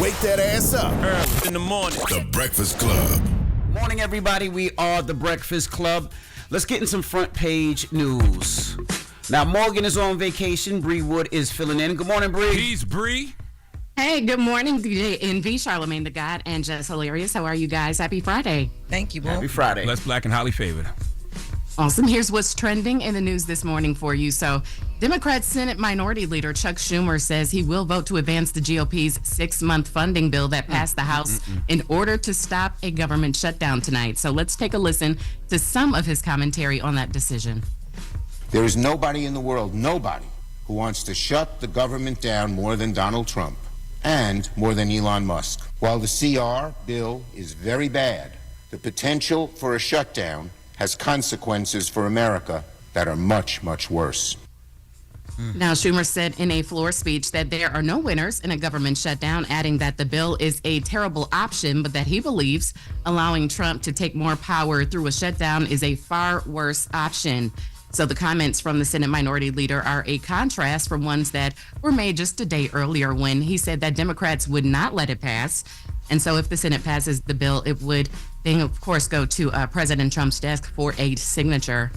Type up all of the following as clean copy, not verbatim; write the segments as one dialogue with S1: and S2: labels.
S1: wake that ass up.
S2: Early in the morning.
S1: The Breakfast Club.
S3: Morning, everybody. We are The Breakfast Club. Let's get in some front page news. Now, Morgan is on vacation. Bree Wood is filling in. Good morning, Bree.
S2: Peace, Bree.
S4: Hey, good morning, DJ Envy, Charlamagne the God, and Jess Hilarious. How are you guys? Happy Friday.
S5: Thank you, Bo.
S3: Happy Friday.
S2: Blessed, black, and highly favored.
S4: Awesome. Here's what's trending in the news this morning for you. So, Democrat Senate Minority Leader Chuck Schumer says he will vote to advance the GOP's 6-month funding bill that passed the House in order to stop a government shutdown tonight. So let's take a listen to some of his commentary on that decision.
S6: There is nobody in the world, nobody, who wants to shut the government down more than Donald Trump and more than Elon Musk. While the CR bill is very bad, the potential for a shutdown has consequences for America that are much, much worse.
S4: Now, Schumer said in a floor speech that there are no winners in a government shutdown, adding that the bill is a terrible option, but that he believes allowing Trump to take more power through a shutdown is a far worse option. So the comments from the Senate Minority Leader are a contrast from ones that were made just a day earlier when he said that Democrats would not let it pass. And so if the Senate passes the bill, it would then, of course, go to President Trump's desk for a signature.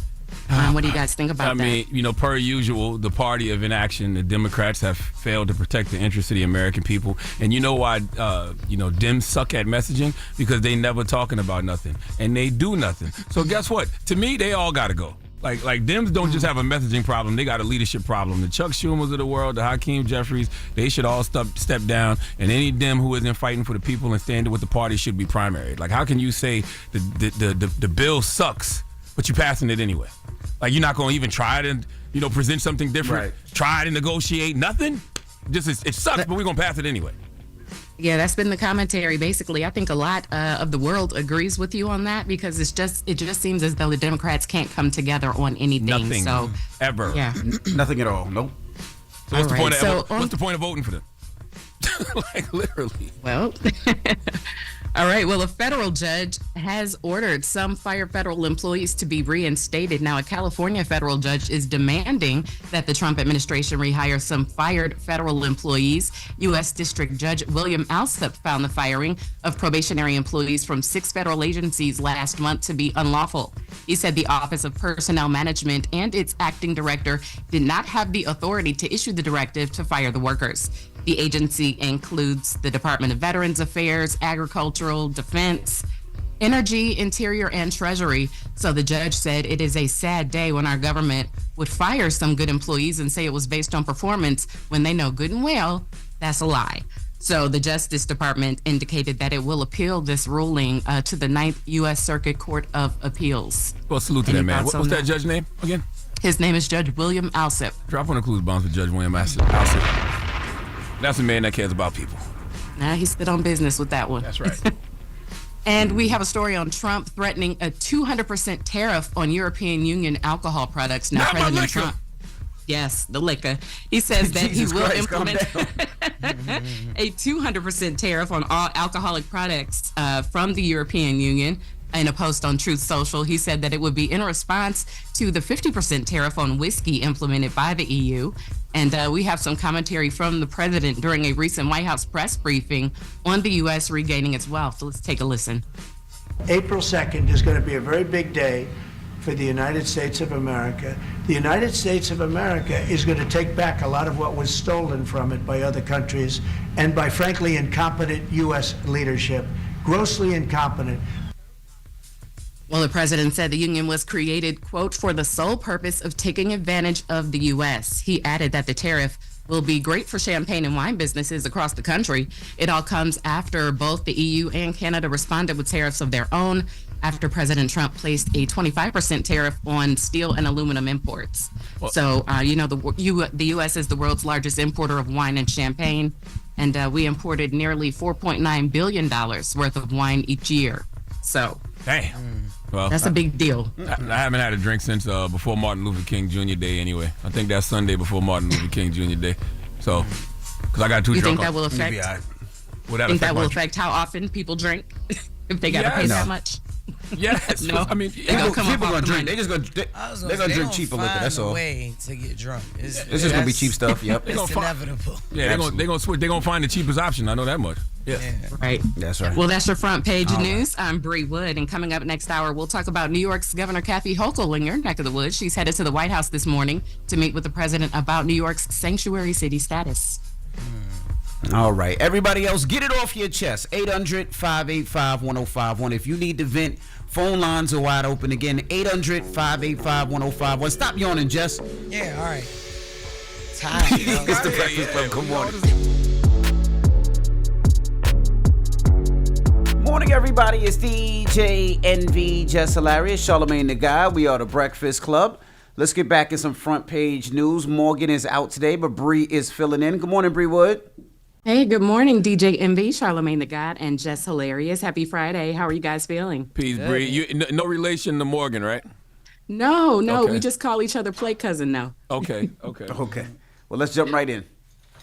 S4: What do you guys think about that?
S2: I mean, per usual, the party of inaction, the Democrats have failed to protect the interests of the American people. And you know why, Dems suck at messaging? Because they never talking about nothing. And they do nothing. So guess what? To me, they all got to go. Like Dems don't just have a messaging problem, they got a leadership problem. The Chuck Schumers of the world, the Hakeem Jeffries, they should all step down, and any Dem who isn't fighting for the people and standing with the party should be primaried. Like, how can you say the bill sucks, but you're passing it anyway? Like, you're not going to even try to, present something different,
S3: Right.
S2: try to negotiate, nothing? Just it sucks, but we're going to pass it anyway.
S4: Yeah, that's been the commentary. Basically, I think a lot of the world agrees with you on that because it just seems as though the Democrats can't come together on anything.
S2: Nothing.
S4: So,
S2: Ever.
S4: yeah.
S3: Nothing at all. Nope.
S2: So what's,
S4: All right.
S2: what's the point of voting for them? Like, literally.
S4: Well, all right. Well, a federal judge has ordered some fired federal employees to be reinstated. Now, a California federal judge is demanding that the Trump administration rehire some fired federal employees. U.S. District Judge William Alsup found the firing of probationary employees from 6 federal agencies last month to be unlawful. He said the Office of Personnel Management and its acting director did not have the authority to issue the directive to fire the workers. The agency includes the Department of Veterans Affairs, Agricultural, Defense, Energy, Interior, and Treasury. So the judge said it is a sad day when our government would fire some good employees and say it was based on performance when they know good and well that's a lie. So the Justice Department indicated that it will appeal this ruling to the 9th U.S. Circuit Court of Appeals.
S2: Well, salute to that man. What's that judge's name again?
S4: His name is Judge William Alsup.
S2: Drop on the clues bombs with Judge William Alsup. That's a man that cares about people.
S4: Nah, he stood on business with that one.
S2: That's right.
S4: And we have a story on Trump threatening a 200% tariff on European Union alcohol products. Now,
S2: Not my
S4: President
S2: liquor.
S4: Trump, yes, the liquor. He says that he
S3: Jesus
S4: will
S3: Christ, calm
S4: implement a 200% tariff on all alcoholic products from the European Union. In a post on Truth Social, he said that it would be in response to the 50% tariff on whiskey implemented by the EU. And we have some commentary from the president during a recent White House press briefing on the U.S. regaining its wealth. So let's take a listen.
S7: April 2nd is going to be a very big day for the United States of America. The United States of America is going to take back a lot of what was stolen from it by other countries and by, frankly, incompetent U.S. leadership, grossly incompetent.
S4: Well, the president said the union was created, quote, for the sole purpose of taking advantage of the U.S. He added that the tariff will be great for champagne and wine businesses across the country. It all comes after both the EU and Canada responded with tariffs of their own after President Trump placed a 25% tariff on steel and aluminum imports. Well, so, the U.S. is the world's largest importer of wine and champagne, and we imported nearly $4.9 billion worth of wine each year. So,
S2: damn. Well,
S4: that's a big deal.
S2: I haven't had a drink since before Martin Luther King Jr. Day anyway. I think that's Sunday before Martin Luther King Jr. Day. So, because I got too
S4: you
S2: drunk.
S4: Think that will affect? Think that will affect how often people drink if they got to pay that much?
S2: Yes.
S4: No.
S2: I mean,
S3: people gonna drink. They're gonna drink cheaper liquor. That's all.
S5: Way to get drunk.
S3: It's just gonna be cheap stuff. Yep.
S5: It's inevitable.
S2: Yeah, they're gonna switch. They're gonna find the cheapest option. I know that much. Yeah.
S4: Right.
S3: That's right.
S4: Well, that's your front page news. I'm Bree Wood, and coming up next hour, we'll talk about New York's Governor Kathy Hochul in your neck of the woods. She's headed to the White House this morning to meet with the president about New York's sanctuary city status.
S3: All right. Everybody else, get it off your chest. 800-585-1051. If you need to vent, phone lines are wide open. Again, 800-585-1051. Stop yawning, Jess.
S5: Yeah, all right. Tired,
S3: It's the Breakfast Club. Good morning. Morning, everybody. It's DJ NV, Jess Hilarious, Charlamagne the Guy. We are the Breakfast Club. Let's get back in some front page news. Morgan is out today, but Bree is filling in. Good morning, Bree Wood.
S4: Hey, good morning, DJ MV, Charlamagne the God, and Jess Hilarious. Happy Friday. How are you guys feeling?
S2: Peace, Bree. No relation to Morgan, right?
S4: No,
S2: Okay.
S4: we just call each other play cousin now.
S2: Okay.
S3: Okay. Well, let's jump right in.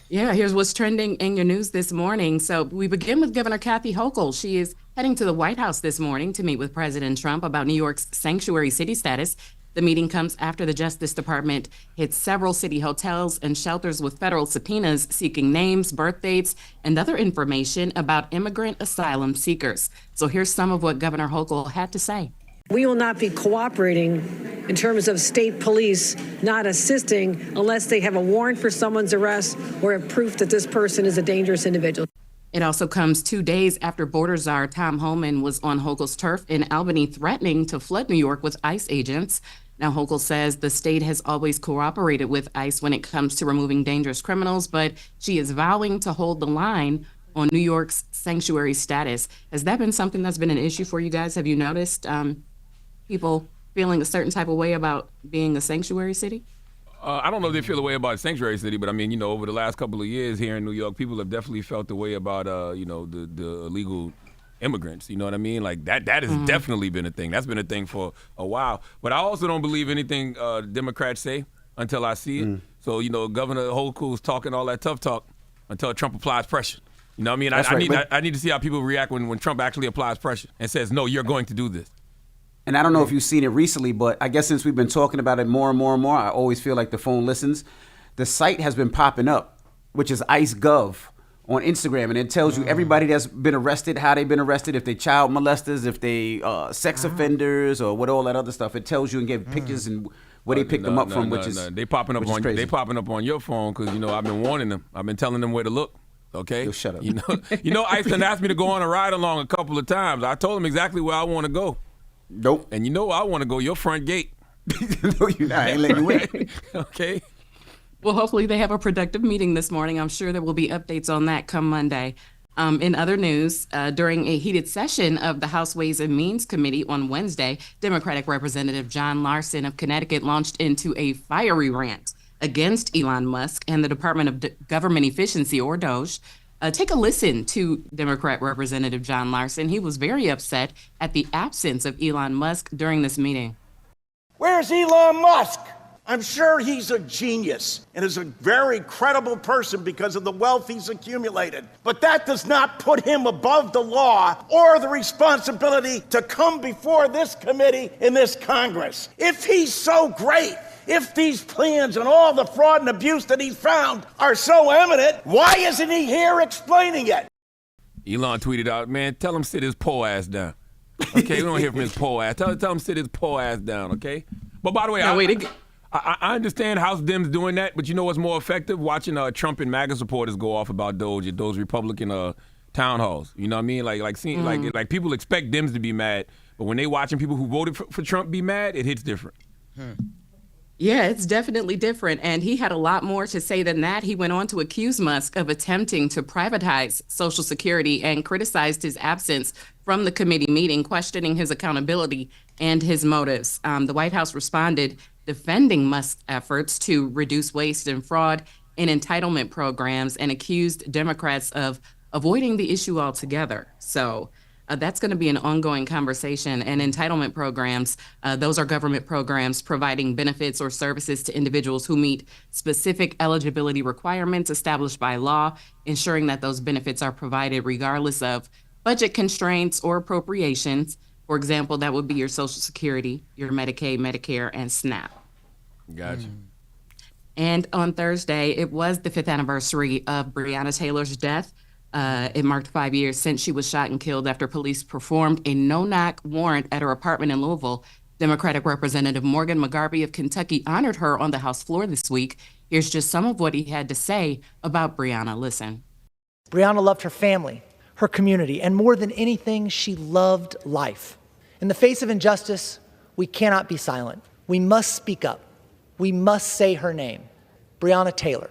S4: Yeah, here's what's trending in your news this morning. So we begin with Governor Kathy Hochul. She is heading to the White House this morning to meet with President Trump about New York's sanctuary city status. The meeting comes after the Justice Department hit several city hotels and shelters with federal subpoenas seeking names, birth dates, and other information about immigrant asylum seekers. So here's some of what Governor Hochul had to say.
S8: We will not be cooperating in terms of state police not assisting unless they have a warrant for someone's arrest or have proof that this person is a dangerous individual.
S4: It also comes 2 days after border czar Tom Homan was on Hochul's turf in Albany threatening to flood New York with ICE agents. Now, Hochul says the state has always cooperated with ICE when it comes to removing dangerous criminals, but she is vowing to hold the line on New York's sanctuary status. Has that been something that's been an issue for you guys? Have you noticed people feeling a certain type of way about being a sanctuary city?
S2: I don't know if they feel the way about Sanctuary City, but I mean, over the last couple of years here in New York, people have definitely felt the way about, the illegal immigrants. You know what I mean? Like that has definitely been a thing. That's been a thing for a while. But I also don't believe anything Democrats say until I see it. So, Governor Hochul's talking all that tough talk until Trump applies pressure. You know what I mean? I need to see how people react when Trump actually applies pressure and says, no, you're going to do this.
S3: And I don't know if you've seen it recently, but I guess since we've been talking about it more and more and more, I always feel like the phone listens. The site has been popping up, which is IceGov on Instagram, and it tells you everybody that's been arrested, how they've been arrested, if they child molesters, if they sex offenders, or what all that other stuff. It tells you and gives pictures and where they picked them up from, which is
S2: they popping up on
S3: crazy.
S2: they popping up on your phone because I've been warning them. I've been telling them where to look. Okay,
S3: Yo, shut up.
S2: Ice done asked me to go on a ride along a couple of times. I told him exactly where I want to go.
S3: Nope.
S2: And I want to go your front gate.
S3: No, you're not. I ain't letting you in.
S2: Okay.
S4: Well, hopefully they have a productive meeting this morning. I'm sure there will be updates on that come Monday. In other news, during a heated session of the House Ways and Means Committee on Wednesday, Democratic Representative John Larson of Connecticut launched into a fiery rant against Elon Musk and the Department of Government Efficiency, or DOGE. Take a listen to Democrat Representative John Larson. He was very upset at the absence of Elon Musk during this meeting.
S9: Where's Elon Musk? I'm sure he's a genius and is a very credible person because of the wealth he's accumulated. But that does not put him above the law or the responsibility to come before this committee in this Congress. If he's so great, if these plans and all the fraud and abuse that he's found are so eminent, why isn't he here explaining it?
S2: Elon tweeted out, man, tell him sit his poor ass down. Okay, we don't hear from his poor ass. Tell him sit his poor ass down, okay? But by the way, I understand House Dems doing that, but you know what's more effective? Watching Trump and MAGA supporters go off about DOGE at those Republican town halls. You know what I mean? Like people expect Dems to be mad, but when they watching people who voted for Trump be mad, it hits different.
S4: Yeah, it's definitely different. And he had a lot more to say than that. He went on to accuse Musk of attempting to privatize Social Security and criticized his absence from the committee meeting, questioning his accountability and his motives. The White House responded, defending Musk's efforts to reduce waste and fraud in entitlement programs, and accused Democrats of avoiding the issue altogether. So that's going to be an ongoing conversation. And entitlement programs, those are government programs providing benefits or services to individuals who meet specific eligibility requirements established by law, ensuring that those benefits are provided regardless of budget constraints or appropriations. For example, that would be your Social Security, your Medicaid, Medicare, and SNAP.
S2: Gotcha.
S4: And on Thursday, it was the 5th anniversary of Breonna Taylor's death. It marked 5 years since she was shot and killed after police performed a no-knock warrant at her apartment in Louisville. Democratic Representative Morgan McGarvey of Kentucky honored her on the House floor this week. Here's just some of what he had to say about Breonna. Listen.
S10: Breonna loved her family, her community, and more than anything, she loved life. In the face of injustice, we cannot be silent. We must speak up. We must say her name, Breonna Taylor.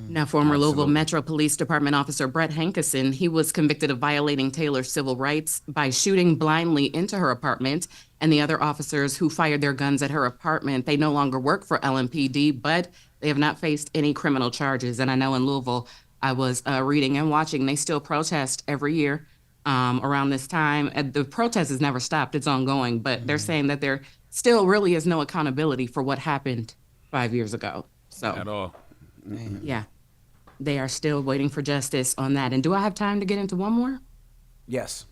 S4: Now, former Louisville Metro Police Department officer Brett Hankerson, he was convicted of violating Taylor's civil rights by shooting blindly into her apartment. And the other officers who fired their guns at her apartment, they no longer work for LMPD, but they have not faced any criminal charges. And I know in Louisville, I was reading and watching, they still protest every year around this time. And the protest has never stopped. It's ongoing. But they're saying that there still really is no accountability for what happened 5 years ago. So
S2: At all.
S4: yeah, they are still waiting for justice on that. And do I have time to get into one more?
S3: Yes.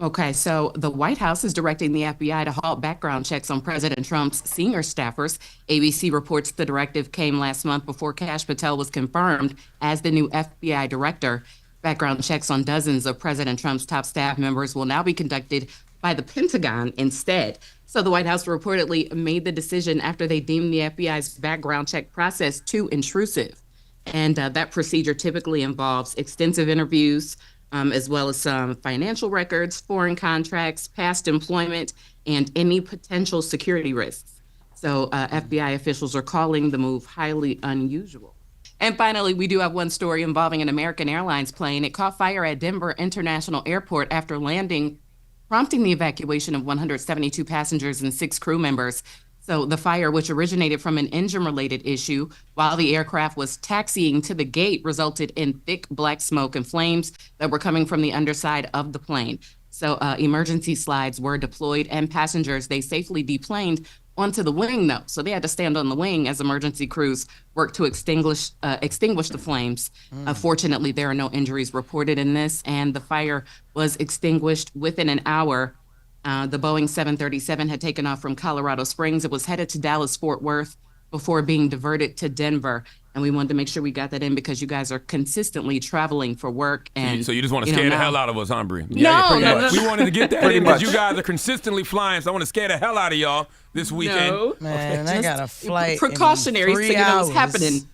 S4: Okay, so the White House is directing the FBI to halt background checks on President Trump's senior staffers. ABC reports the directive came last month before Kash Patel was confirmed as the new FBI director. Background checks on dozens of President Trump's top staff members will now be conducted by the Pentagon instead. So the White House reportedly made the decision after they deemed the FBI's background check process too intrusive. And that procedure typically involves extensive interviews, as well as some financial records, foreign contracts, past employment, and any potential security risks. So FBI officials are calling the move highly unusual. And finally, we do have one story involving an American Airlines plane. It caught fire at Denver International Airport after landing, prompting the evacuation of 172 passengers and 6 crew members. So the fire, which originated from an engine-related issue while the aircraft was taxiing to the gate, resulted in thick black smoke and flames that were coming from the underside of the plane. So emergency slides were deployed and passengers, they safely deplaned onto the wing, though. So they had to stand on the wing as emergency crews worked to extinguish the flames. Fortunately, there are no injuries reported in this, and the fire was extinguished within an hour. The Boeing 737 had taken off from Colorado Springs. It was headed to Dallas-Fort Worth before being diverted to Denver. And we wanted to make sure we got that in because you guys are consistently traveling for work. And
S2: So you just want to scare the hell out of us, huh, Bree?
S4: No.
S2: We wanted to get that in because you guys are consistently flying, so I want to scare the hell out of y'all this weekend.
S4: No.
S5: Man, I got a flight
S4: precautionary,
S5: in 3
S4: so you know what's
S5: hours.
S4: happening.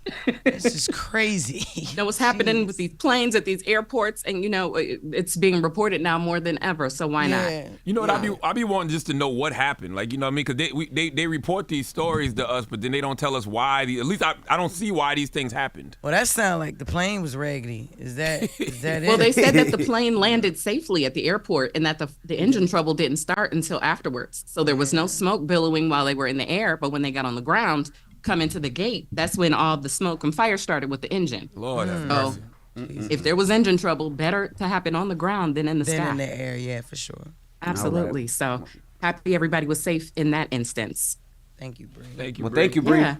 S5: This is crazy.
S4: You know what's happening with these planes at these airports, and you know it's being reported now more than ever. So why not?
S2: You know what? I be wanting just to know what happened. Like, you know what I mean? Because they report these stories to us, but then they don't tell us why. At least I don't see why these things happened.
S5: Well, that sounds like the plane was raggedy. Is that it?
S4: Well, they said that the plane landed safely at the airport and that the engine trouble didn't start until afterwards. So there was no smoke billowing while they were in the air, but when they got on the ground, come into the gate, that's when all the smoke and fire started with the engine.
S2: Lord have
S4: So
S2: mercy.
S4: if there was engine trouble, better to happen on the ground than in the
S5: Then
S4: sky.
S5: in the air, yeah, for sure.
S4: Absolutely. So happy everybody was safe in that instance.
S5: Thank you, Bree.
S2: Thank you,
S3: Well,
S2: Bree.
S3: thank you, Bree.
S4: Yeah.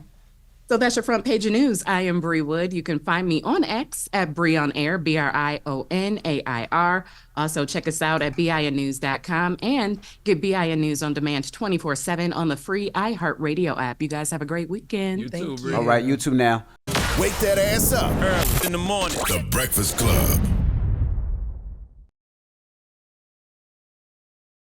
S4: So that's your front page of news. I am Bree Wood. You can find me on X at Bree on Air, BRIONAIR. Also, check us out at BINnews.com and get BIN News on demand 24/7 on the free iHeartRadio app. You guys have a great weekend.
S2: You too, Bree.
S3: All right, you too now.
S1: Wake that ass up.
S2: Early in the morning.
S1: The Breakfast Club.